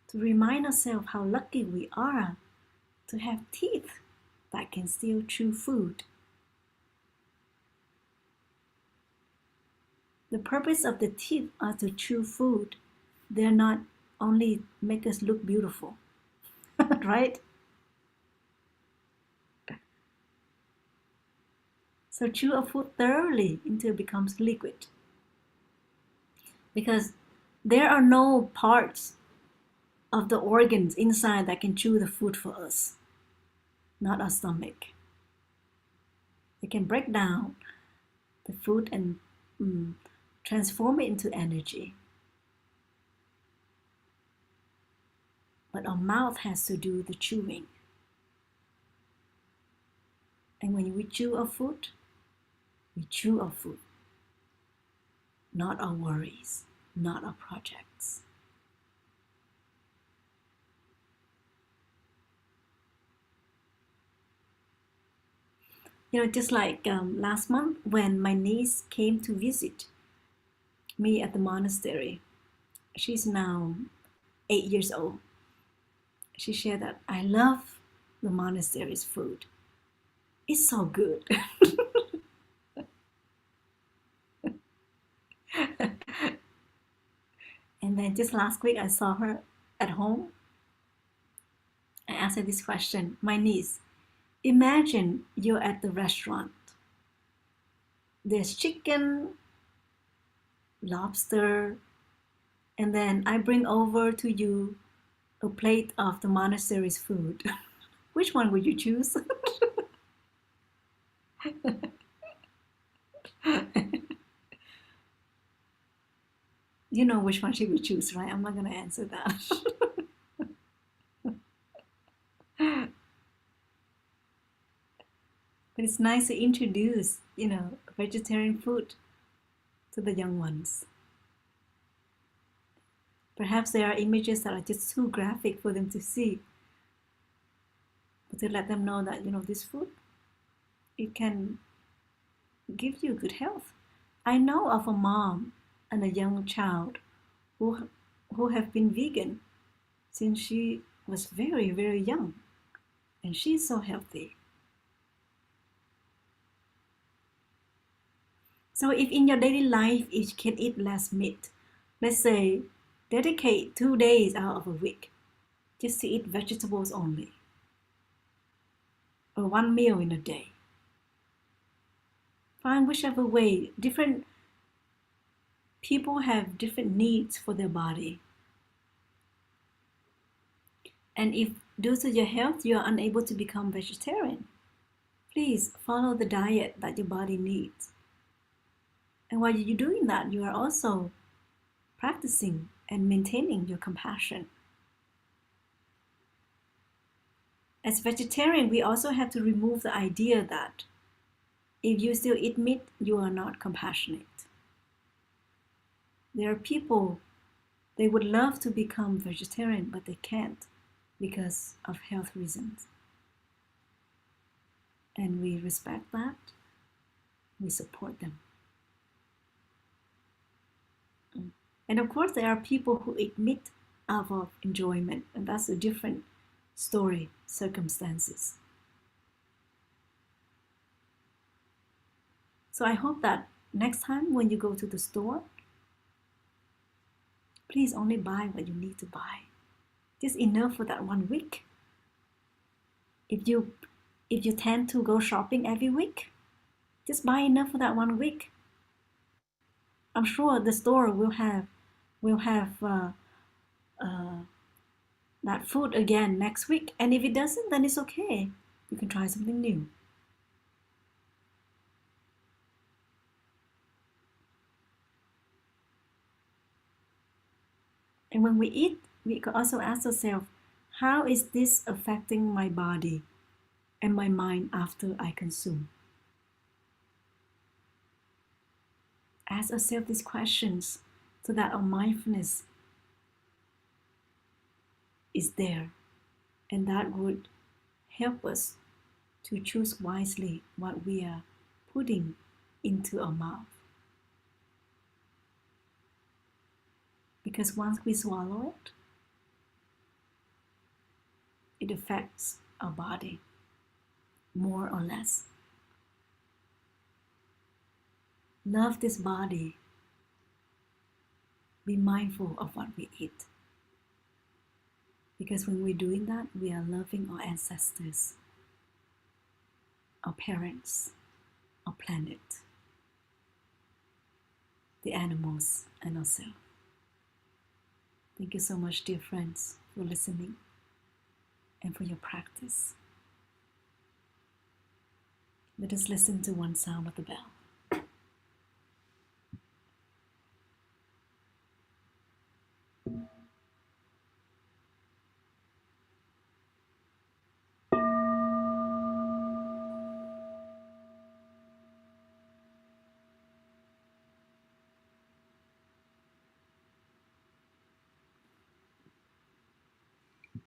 to remind ourselves how lucky we are to have teeth that can still chew food. The purpose of the teeth are to chew food. They're not only make us look beautiful, right? So chew a food thoroughly until it becomes liquid. Because there are no parts of the organs inside that can chew the food for us, not our stomach. It can break down the food and transform it into energy. But our mouth has to do the chewing. And when we chew our food, we chew our food, not our worries, not our projects. Just like last month when my niece came to visit me at the monastery. She's now 8 years old. She shared that I love the monastery's food. It's so good. And then just last week I saw her at home. I asked her this question. My niece, imagine you're at the restaurant. There's chicken, lobster, and then I bring over to you a plate of the monastery's food. Which one would you choose? You know which one she would choose, right? I'm not going to answer that. But it's nice to introduce, vegetarian food to the young ones. Perhaps there are images that are just too graphic for them to see. But to let them know that, this food, it can give you good health. I know of a mom and a young child who have been vegan since she was very, very young. And she's so healthy. So if in your daily life you can eat less meat, let's say dedicate 2 days out of a week just to eat vegetables only, or 1 meal in a day. Find whichever way. Different people have different needs for their body. And if due to your health you are unable to become vegetarian, please follow the diet that your body needs. And while you're doing that, you are also practicing and maintaining your compassion. As vegetarian, we also have to remove the idea that If you still eat meat, you are not compassionate. There are people, they would love to become vegetarian, but they can't because of health reasons. And we respect that. We support them. And of course, there are people who eat meat out of enjoyment, and that's a different story, circumstances. So I hope that next time when you go to the store, please only buy what you need to buy. Just enough for that 1 week. If you tend to go shopping every week, just buy enough for that 1 week. I'm sure the store will have that food again next week. And if it doesn't, then it's okay. You can try something new. And when we eat, we can also ask ourselves, how is this affecting my body and my mind after I consume? Ask ourselves these questions so that our mindfulness is there, and that would help us to choose wisely what we are putting into our mouth. Because once we swallow it, it affects our body more or less. Love this body. Be mindful of what we eat. Because when we're doing that, we are loving our ancestors, our parents, our planet, the animals, and ourselves. Thank you so much, dear friends, for listening and for your practice. Let us listen to one sound of the bell.